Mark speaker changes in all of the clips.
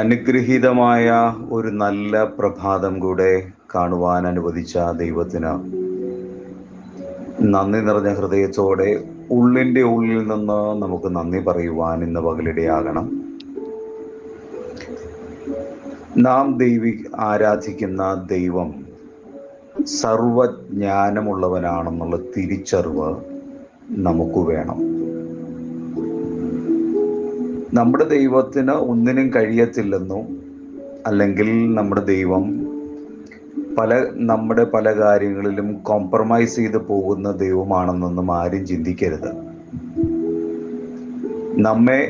Speaker 1: അനുഗ്രഹീതമായ ഒരു നല്ല പ്രഭാതം കൂടെ കാണുവാൻ അനുവദിച്ച ദൈവത്തിന് നന്ദി നിറഞ്ഞ ഹൃദയത്തോടെ ഉള്ളിൻ്റെ ഉള്ളിൽ നിന്ന് നമുക്ക് നന്ദി പറയുവാൻ ഇന്ന് പകലിടയാകണം. നാം ആരാധിക്കുന്ന ദൈവം സർവജ്ഞാനമുള്ളവനാണെന്നുള്ള തിരിച്ചറിവ് നമുക്ക് വേണം. നമ്മുടെ ദൈവത്തിന് ഒന്നിനും കഴിയത്തില്ലെന്നോ അല്ലെങ്കിൽ നമ്മുടെ ദൈവം നമ്മുടെ പല കാര്യങ്ങളിലും കോംപ്രമൈസ് ചെയ്ത് പോകുന്ന ദൈവമാണെന്നൊന്നും ആരും ചിന്തിക്കരുത്. നമ്മെ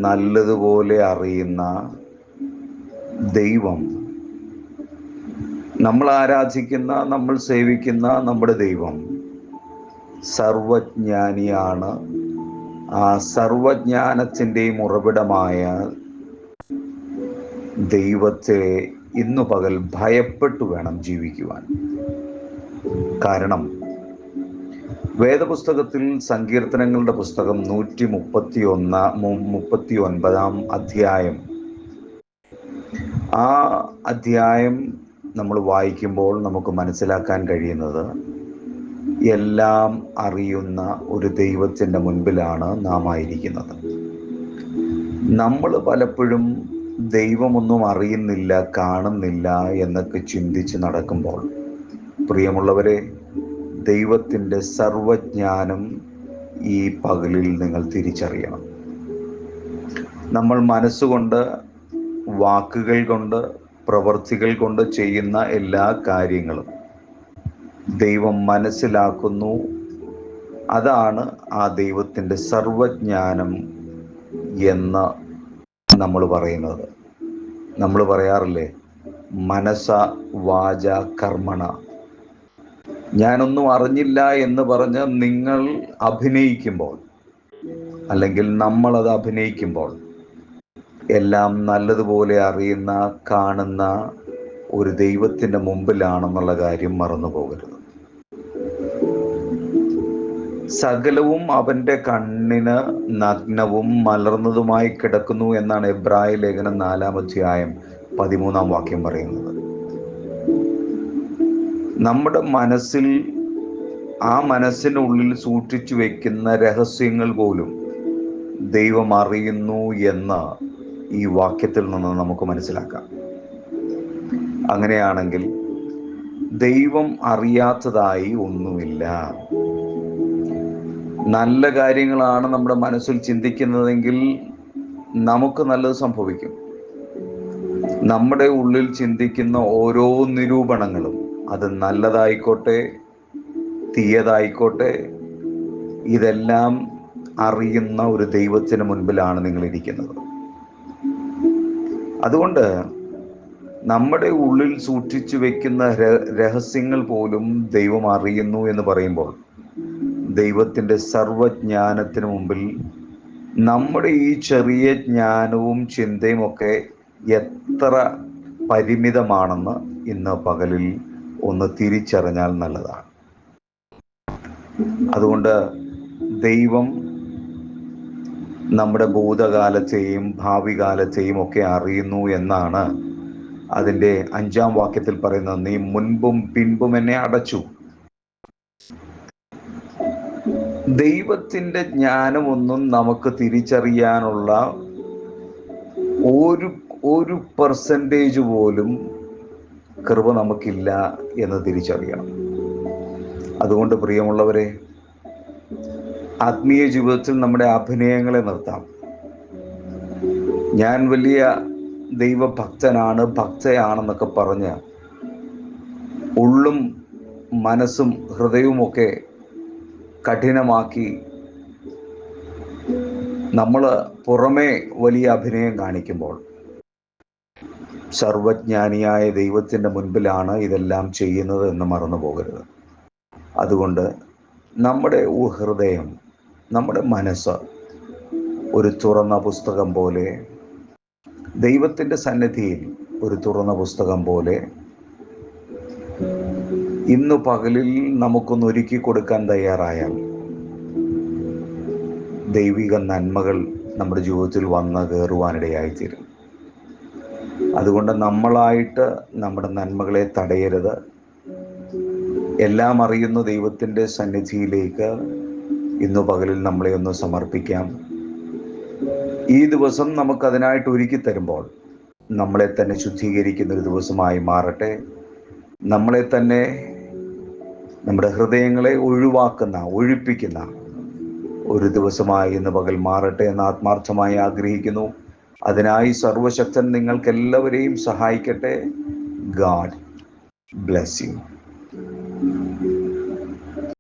Speaker 1: നല്ലതുപോലെ അറിയുന്ന ദൈവം, നമ്മൾ ആരാധിക്കുന്ന, നമ്മൾ സേവിക്കുന്ന നമ്മുടെ ദൈവം സർവജ്ഞാനിയാണ്. ആ സർവജ്ഞാനത്തിൻ്റെയും ഉറവിടമായ ദൈവത്തെ ഇന്നു പകൽ ഭയപ്പെട്ടു വേണം ജീവിക്കുവാൻ. കാരണം വേദപുസ്തകത്തിൽ സങ്കീർത്തനങ്ങളുടെ പുസ്തകം 139 അധ്യായം, ആ അധ്യായം നമ്മൾ വായിക്കുമ്പോൾ നമുക്ക് മനസ്സിലാക്കാൻ കഴിയുന്നത്, എല്ലാം അറിയുന്ന ഒരു ദൈവത്തിൻ്റെ മുൻപിലാണ് നാം ആയിരിക്കുന്നത്. നമ്മൾ പലപ്പോഴും ദൈവമൊന്നും അറിയുന്നില്ല, കാണുന്നില്ല എന്നൊക്കെ ചിന്തിച്ച് നടക്കുമ്പോൾ, പ്രിയമുള്ളവരെ, ദൈവത്തിൻ്റെ സർവജ്ഞാനം ഈ പകലിൽ നിങ്ങൾ തിരിച്ചറിയണം. നമ്മൾ മനസ്സുകൊണ്ട്, വാക്കുകൾ കൊണ്ട്, പ്രവൃത്തികൾ കൊണ്ട് ചെയ്യുന്ന എല്ലാ കാര്യങ്ങളും ദൈവം മനസ്സിലാക്കുന്നു. അതാണ് ആ ദൈവത്തിൻ്റെ സർവജ്ഞാനം എന്ന് നമ്മൾ പറയുന്നത്. നമ്മൾ പറയാറില്ലേ, മനസ വാച കർമ്മണ. ഞാനൊന്നും അറിഞ്ഞില്ല എന്ന് പറഞ്ഞ് നിങ്ങൾ അഭിനയിക്കുമ്പോൾ, അല്ലെങ്കിൽ നമ്മളത് അഭിനയിക്കുമ്പോൾ, എല്ലാം നല്ലതുപോലെ അറിയുന്ന, കാണുന്ന ഒരു ദൈവത്തിൻ്റെ മുമ്പിലാണെന്നുള്ള കാര്യം മറന്നു പോകരുത്. സകലവും അവൻ്റെ കണ്ണിന് നഗ്നവും മലർന്നതുമായി കിടക്കുന്നു എന്നാണ് എബ്രായ ലേഖനം 4 അധ്യായം 13 പറയുന്നത്. നമ്മുടെ മനസ്സിൽ, ആ മനസ്സിനുള്ളിൽ സൂക്ഷിച്ചു വെക്കുന്ന രഹസ്യങ്ങൾ പോലും ദൈവം അറിയുന്നു എന്ന് ഈ വാക്യത്തിൽ നിന്ന് നമുക്ക് മനസ്സിലാക്കാം. അങ്ങനെയാണെങ്കിൽ ദൈവം അറിയാത്തതായി ഒന്നുമില്ല. നല്ല കാര്യങ്ങളാണ് നമ്മുടെ മനസ്സിൽ ചിന്തിക്കുന്നതെങ്കിൽ നമുക്ക് നല്ലത് സംഭവിക്കും. നമ്മുടെ ഉള്ളിൽ ചിന്തിക്കുന്ന ഓരോ നിരൂപണങ്ങളും, അത് നല്ലതായിക്കോട്ടെ തീയതായിക്കോട്ടെ, ഇതെല്ലാം അറിയുന്ന ഒരു ദൈവത്തിന് മുൻപിലാണ് നിങ്ങൾ ഇരിക്കുന്നത്. അതുകൊണ്ട് നമ്മുടെ ഉള്ളിൽ സൂക്ഷിച്ചു വെക്കുന്ന രഹസ്യങ്ങൾ പോലും ദൈവം അറിയുന്നു എന്ന് പറയുമ്പോൾ, ദൈവത്തിൻ്റെ സർവജ്ഞാനത്തിന് മുമ്പിൽ നമ്മുടെ ഈ ചെറിയ ജ്ഞാനവും ചിന്തയും ഒക്കെ എത്ര പരിമിതമാണെന്ന് ഇന്ന് പകലിൽ ഒന്ന് തിരിച്ചറിഞ്ഞാൽ നല്ലതാണ്. അതുകൊണ്ട് ദൈവം നമ്മുടെ ഭൂതകാലത്തെയും ഭാവി കാലത്തെയും ഒക്കെ അറിയുന്നു എന്നാണ് അതിൻ്റെ 5-ാം വാക്യത്തിൽ പറയുന്നത്. നീ മുൻപും പിൻപും എന്നെ അടച്ചു. ദൈവത്തിൻ്റെ ജ്ഞാനമൊന്നും നമുക്ക് തിരിച്ചറിയാനുള്ള ഒരു പെർസെൻറ്റേജ് പോലും കൃപ നമുക്കില്ല എന്ന് തിരിച്ചറിയണം. അതുകൊണ്ട് പ്രിയമുള്ളവരെ, ആത്മീയ ജീവിതത്തിൽ നമ്മുടെ അഭിനയങ്ങളെ നിർത്താം. ഞാൻ വലിയ ദൈവഭക്തനാണ്, ഭക്തയാണെന്നൊക്കെ പറഞ്ഞ് ഉള്ളും മനസ്സും ഹൃദയവുമൊക്കെ കഠിനമാക്കി നമ്മൾ പുറമേ വലിയ അഭിനയം കാണിക്കുമ്പോൾ, സർവജ്ഞാനിയായ ദൈവത്തിൻ്റെ മുൻപിലാണ് ഇതെല്ലാം ചെയ്യുന്നത് എന്ന് മറന്നു പോകരുത്. അതുകൊണ്ട് നമ്മുടെ ഹൃദയം, നമ്മുടെ മനസ്സ് ഒരു തുറന്ന പുസ്തകം പോലെ, ദൈവത്തിൻ്റെ സന്നിധിയിൽ ഒരു തുറന്ന പുസ്തകം പോലെ ഇന്ന് പകലിൽ നമുക്കൊന്ന് ഒരുക്കി കൊടുക്കാൻ തയ്യാറായാൽ ദൈവിക നന്മകൾ നമ്മുടെ ജീവിതത്തിൽ വന്ന് കയറുവാനിടയായിത്തീരും. അതുകൊണ്ട് നമ്മളായിട്ട് നമ്മുടെ നന്മകളെ തടയരുത്. എല്ലാം അറിയുന്ന ദൈവത്തിൻ്റെ സന്നിധിയിലേക്ക് ഇന്നു പകലിൽ നമ്മളെ ഒന്ന് സമർപ്പിക്കാം. ഈ ദിവസം നമുക്കതിനായിട്ട് ഒരുക്കി തരുമ്പോൾ നമ്മളെ തന്നെ ശുദ്ധീകരിക്കുന്ന ഒരു ദിവസമായി മാറട്ടെ. നമ്മളെ തന്നെ, നമ്മുടെ ഹൃദയങ്ങളെ ഒഴിപ്പിക്കുന്ന ഒരു ദിവസമായി ഇന്ന് പകൽ മാറട്ടെ എന്ന് ആത്മാർത്ഥമായി ആഗ്രഹിക്കുന്നു. അതിനായി സർവശക്തൻ നിങ്ങൾക്കെല്ലാവരെയും സഹായിക്കട്ടെ. God bless you.